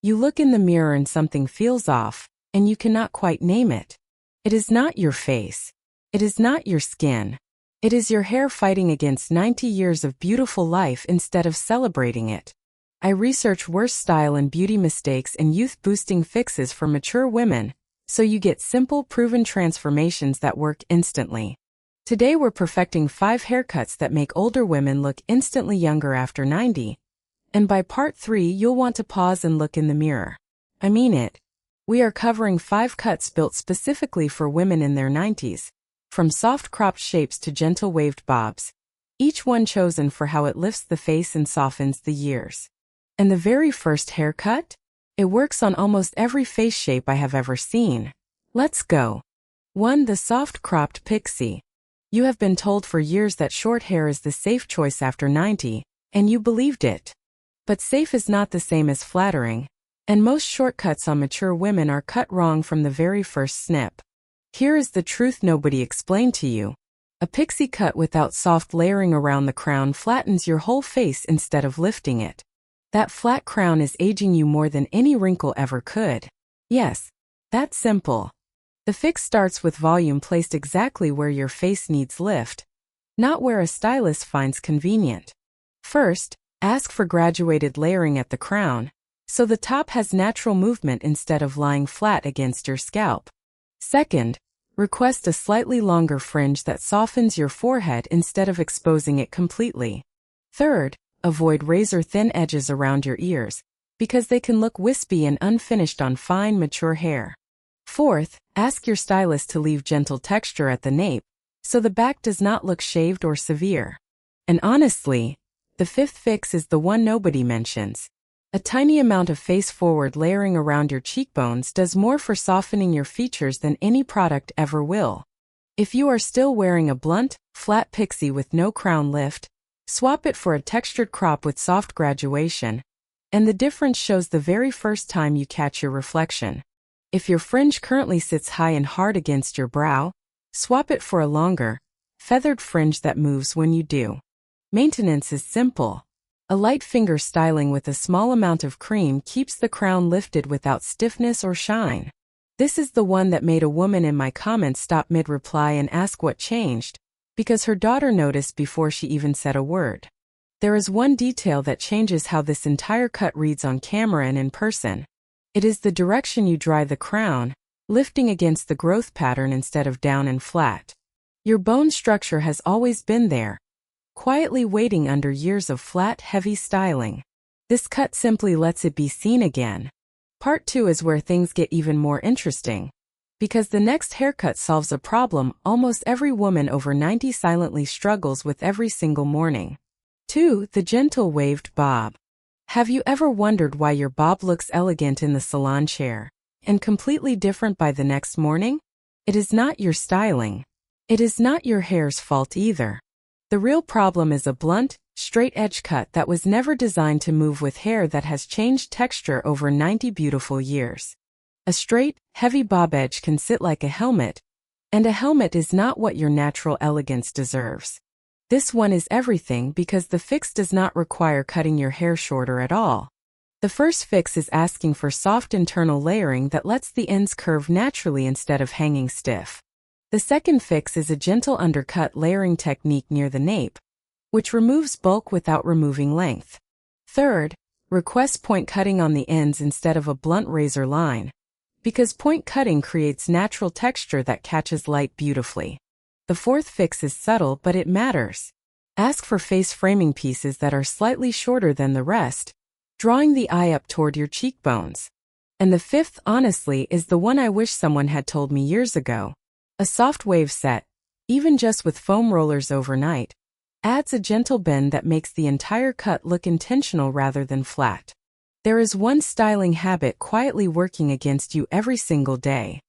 You look in the mirror and something feels off, and you cannot quite name it. It is not your face. It is not your skin. It is your hair fighting against 90 years of beautiful life instead of celebrating it. I research worst style and beauty mistakes and youth-boosting fixes for mature women, so you get simple, proven transformations that work instantly. Today we're perfecting 5 haircuts that make older women look instantly younger after 90. And by part 3 you'll want to pause and look in the mirror. I mean it. We are covering 5 cuts built specifically for women in their 90s, from soft cropped shapes to gentle waved bobs, each one chosen for how it lifts the face and softens the years. And the very first haircut? It works on almost every face shape I have ever seen. Let's go. 1. The soft cropped pixie. You have been told for years that short hair is the safe choice after 90, and you believed it. But safe is not the same as flattering, and most shortcuts on mature women are cut wrong from the very first snip. Here is the truth nobody explained to you. A pixie cut without soft layering around the crown flattens your whole face instead of lifting it. That flat crown is aging you more than any wrinkle ever could. Yes, that's simple. The fix starts with volume placed exactly where your face needs lift, not where a stylist finds convenient. First, ask for graduated layering at the crown, so the top has natural movement instead of lying flat against your scalp. Second, request a slightly longer fringe that softens your forehead instead of exposing it completely. Third, avoid razor-thin edges around your ears, because they can look wispy and unfinished on fine, mature hair. Fourth, ask your stylist to leave gentle texture at the nape, so the back does not look shaved or severe. And honestly, the 5th fix is the one nobody mentions. A tiny amount of face-forward layering around your cheekbones does more for softening your features than any product ever will. If you are still wearing a blunt, flat pixie with no crown lift, swap it for a textured crop with soft graduation, and the difference shows the very first time you catch your reflection. If your fringe currently sits high and hard against your brow, swap it for a longer, feathered fringe that moves when you do. Maintenance is simple. A light finger styling with a small amount of cream keeps the crown lifted without stiffness or shine. This is the one that made a woman in my comments stop mid-reply and ask what changed, because her daughter noticed before she even said a word. There is one detail that changes how this entire cut reads on camera and in person. It is the direction you dry the crown, lifting against the growth pattern instead of down and flat. Your bone structure has always been there, quietly waiting under years of flat, heavy styling. This cut simply lets it be seen again. Part 2 is where things get even more interesting, because the next haircut solves a problem almost every woman over 90 silently struggles with every single morning. 2. The gentle waved bob. Have you ever wondered why your bob looks elegant in the salon chair, and completely different by the next morning? It is not your styling. It is not your hair's fault either. The real problem is a blunt, straight edge cut that was never designed to move with hair that has changed texture over 90 beautiful years. A straight, heavy bob edge can sit like a helmet, and a helmet is not what your natural elegance deserves. This one is everything because the fix does not require cutting your hair shorter at all. The first fix is asking for soft internal layering that lets the ends curve naturally instead of hanging stiff. The second fix is a gentle undercut layering technique near the nape, which removes bulk without removing length. Third, request point cutting on the ends instead of a blunt razor line, because point cutting creates natural texture that catches light beautifully. The fourth fix is subtle, but it matters. Ask for face framing pieces that are slightly shorter than the rest, drawing the eye up toward your cheekbones. And the fifth, honestly, is the one I wish someone had told me years ago. A soft wave set, even just with foam rollers overnight, adds a gentle bend that makes the entire cut look intentional rather than flat. There is one styling habit quietly working against you every single day.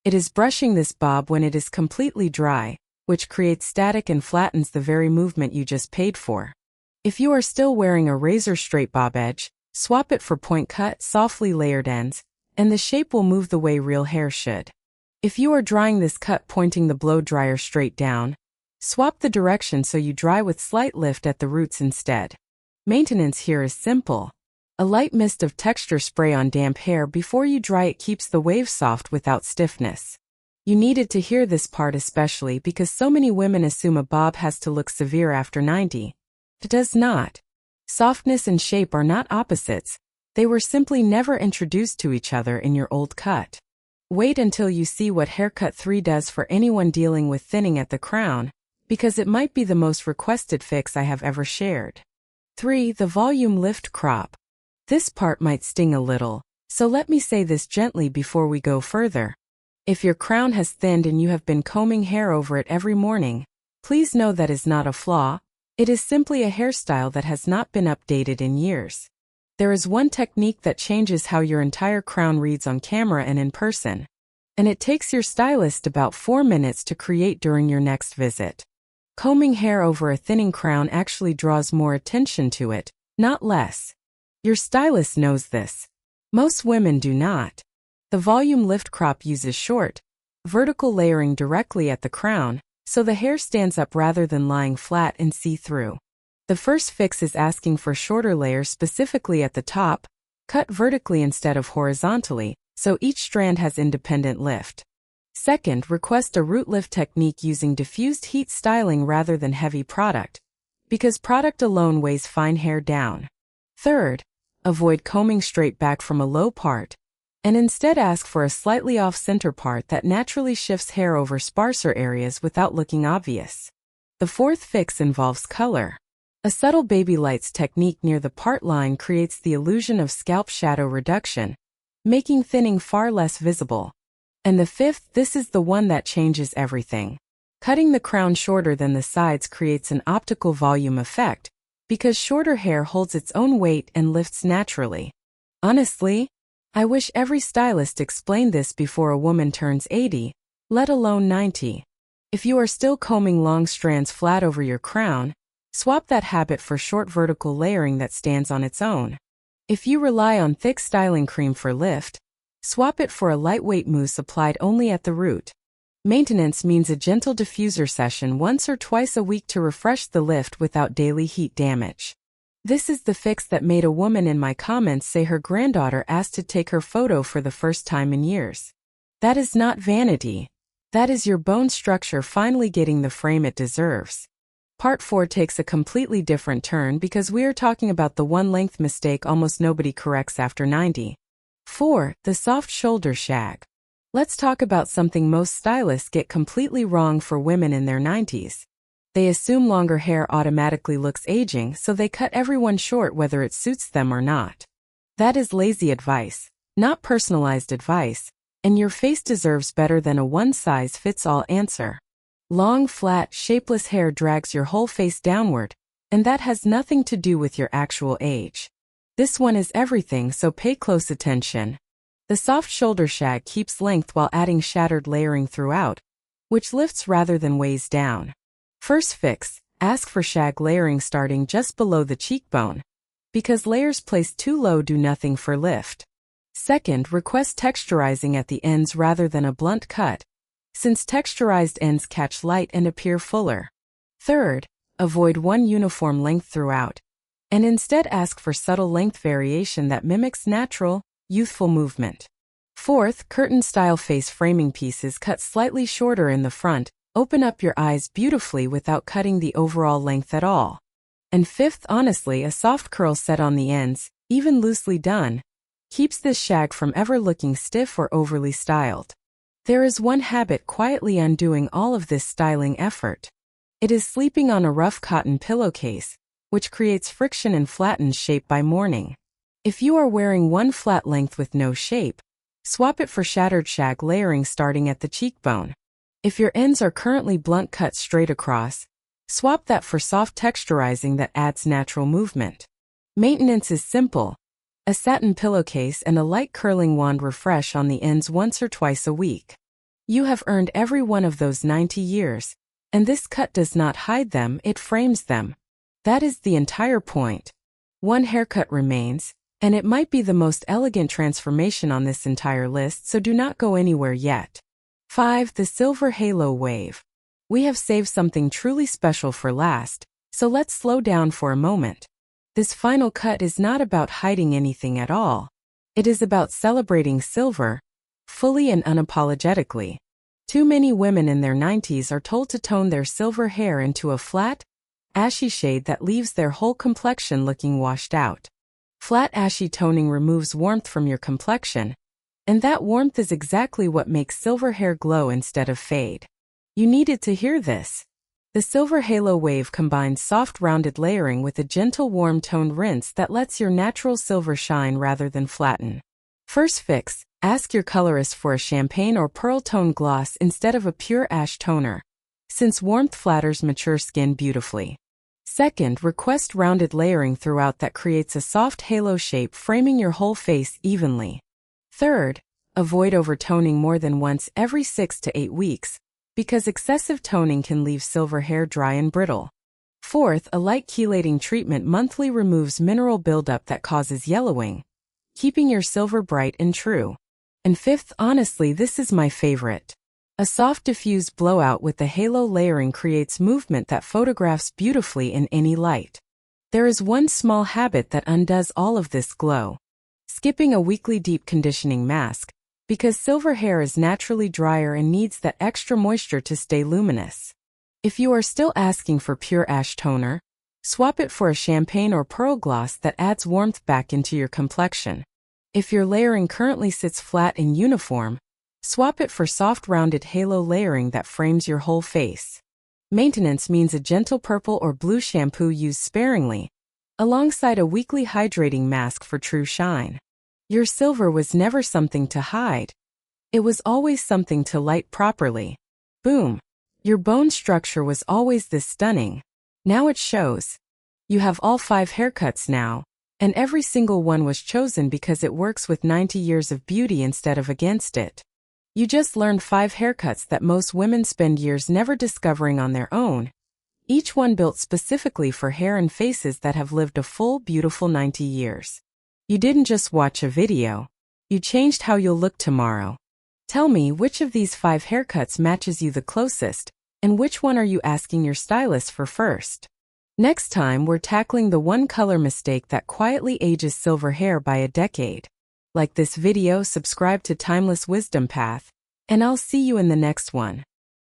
It is brushing this bob when it is completely dry, which creates static and flattens the very movement you just paid for. If you are still wearing a razor-straight bob edge, swap it for point-cut, softly layered ends, and the shape will move the way real hair should. If you are drying this cut pointing the blow dryer straight down, swap the direction so you dry with slight lift at the roots instead. Maintenance here is simple. A light mist of texture spray on damp hair before you dry it keeps the waves soft without stiffness. You needed to hear this part especially because so many women assume a bob has to look severe after 90. It does not. Softness and shape are not opposites. They were simply never introduced to each other in your old cut. Wait until you see what Haircut 3 does for anyone dealing with thinning at the crown, because it might be the most requested fix I have ever shared. 3. The Volume Lift Crop. This part might sting a little, so let me say this gently before we go further. If your crown has thinned and you have been combing hair over it every morning, please know that is not a flaw. It is simply a hairstyle that has not been updated in years. There is one technique that changes how your entire crown reads on camera and in person, and it takes your stylist about 4 minutes to create during your next visit. Combing hair over a thinning crown actually draws more attention to it, not less. Your stylist knows this. Most women do not. The volume lift crop uses short, vertical layering directly at the crown, so the hair stands up rather than lying flat and see-through. The first fix is asking for shorter layers specifically at the top, cut vertically instead of horizontally, so each strand has independent lift. Second, request a root lift technique using diffused heat styling rather than heavy product, because product alone weighs fine hair down. Third, avoid combing straight back from a low part, and instead ask for a slightly off-center part that naturally shifts hair over sparser areas without looking obvious. The fourth fix involves color. A subtle baby lights technique near the part line creates the illusion of scalp shadow reduction, making thinning far less visible. And the fifth, this is the one that changes everything. Cutting the crown shorter than the sides creates an optical volume effect, because shorter hair holds its own weight and lifts naturally. Honestly, I wish every stylist explained this before a woman turns 80, let alone 90. If you are still combing long strands flat over your crown, swap that habit for short vertical layering that stands on its own. If you rely on thick styling cream for lift, swap it for a lightweight mousse applied only at the root. Maintenance means a gentle diffuser session once or twice a week to refresh the lift without daily heat damage. This is the fix that made a woman in my comments say her granddaughter asked to take her photo for the first time in years. That is not vanity. That is your bone structure finally getting the frame it deserves. Part 4 takes a completely different turn because we are talking about the one length mistake almost nobody corrects after 90. 4. The soft shoulder shag. Let's talk about something most stylists get completely wrong for women in their 90s. They assume longer hair automatically looks aging, so they cut everyone short whether it suits them or not. That is lazy advice, not personalized advice, and your face deserves better than a one-size-fits-all answer. Long, flat, shapeless hair drags your whole face downward, and that has nothing to do with your actual age. This one is everything, so pay close attention. The soft shoulder shag keeps length while adding shattered layering throughout, which lifts rather than weighs down. First fix, ask for shag layering starting just below the cheekbone, because layers placed too low do nothing for lift. Second, request texturizing at the ends rather than a blunt cut, since texturized ends catch light and appear fuller. Third, avoid one uniform length throughout, and instead ask for subtle length variation that mimics natural, youthful movement. Fourth, curtain-style face framing pieces cut slightly shorter in the front, open up your eyes beautifully without cutting the overall length at all. And fifth, honestly, a soft curl set on the ends, even loosely done, keeps this shag from ever looking stiff or overly styled. There is one habit quietly undoing all of this styling effort. It is sleeping on a rough cotton pillowcase, which creates friction and flattens shape by morning. If you are wearing one flat length with no shape, swap it for shattered shag layering starting at the cheekbone. If your ends are currently blunt cut straight across, swap that for soft texturizing that adds natural movement. Maintenance is simple. A satin pillowcase and a light curling wand refresh on the ends once or twice a week. You have earned every one of those 90 years, and this cut does not hide them, it frames them. That is the entire point. One haircut remains, and it might be the most elegant transformation on this entire list, so do not go anywhere yet. 5. The Silver Halo Wave. We have saved something truly special for last, so let's slow down for a moment. This final cut is not about hiding anything at all. It is about celebrating silver, fully and unapologetically. Too many women in their 90s are told to tone their silver hair into a flat, ashy shade that leaves their whole complexion looking washed out. Flat ashy toning removes warmth from your complexion, and that warmth is exactly what makes silver hair glow instead of fade. You needed to hear this. The Silver Halo Wave combines soft rounded layering with a gentle warm toned rinse that lets your natural silver shine rather than flatten. First fix, ask your colorist for a champagne or pearl tone gloss instead of a pure ash toner, since warmth flatters mature skin beautifully. Second, request rounded layering throughout that creates a soft halo shape framing your whole face evenly. Third, avoid overtoning more than once every 6 to 8 weeks, because excessive toning can leave silver hair dry and brittle. Fourth, a light chelating treatment monthly removes mineral buildup that causes yellowing, keeping your silver bright and true. And fifth, honestly, this is my favorite. A soft diffused blowout with the halo layering creates movement that photographs beautifully in any light. There is one small habit that undoes all of this glow. Skipping a weekly deep conditioning mask, because silver hair is naturally drier and needs that extra moisture to stay luminous. If you are still asking for pure ash toner, swap it for a champagne or pearl gloss that adds warmth back into your complexion. If your layering currently sits flat and uniform, swap it for soft rounded halo layering that frames your whole face. Maintenance means a gentle purple or blue shampoo used sparingly, alongside a weekly hydrating mask for true shine. Your silver was never something to hide. It was always something to light properly. Boom. Your bone structure was always this stunning. Now it shows. You have all 5 haircuts now, and every single one was chosen because it works with 90 years of beauty instead of against it. You just learned 5 haircuts that most women spend years never discovering on their own, each one built specifically for hair and faces that have lived a full, beautiful 90 years. You didn't just watch a video. You changed how you'll look tomorrow. Tell me which of these 5 haircuts matches you the closest, and which one are you asking your stylist for first? Next time, we're tackling the one color mistake that quietly ages silver hair by a decade. Like this video, subscribe to Timeless Wisdom Path, and I'll see you in the next one.